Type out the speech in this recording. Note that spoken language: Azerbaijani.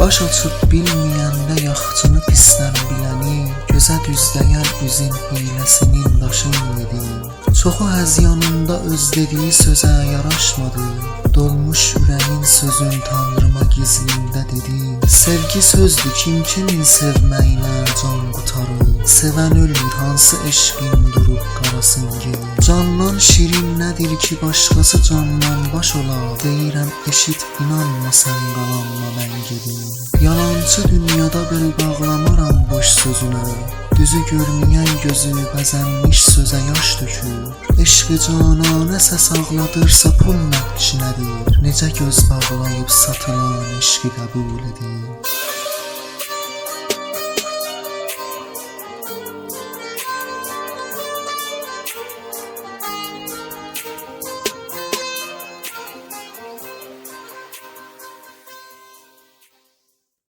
Baş açıb bilməyəndə yaxçını pisdən biləni, gözə düzləyən üzün hiləsinin daşın yedi. Çoxu həzyanında öz dediyi sözə yaraşmadı, dolmuş ürəyin sözün tanrıma gizlində dedi. Sevgi sözdür, kimin sevməyinə can qutarır, sevən ölmür, hansı eşqin durub qarasın gel. Candan şirin nədir ki, başqası candan baş ola, deyirəm eşit, inanma sən qalanma mən gedim. Yalancı dünyada bel bağlamaram boş sözünə, düzü görməyən gözü bəzənmiş sözə yaş tökür. Eşqi cananə səs ağladırsa pul nəqşinədir, necə göz bağlayıb satılan eşqi qəbul edir.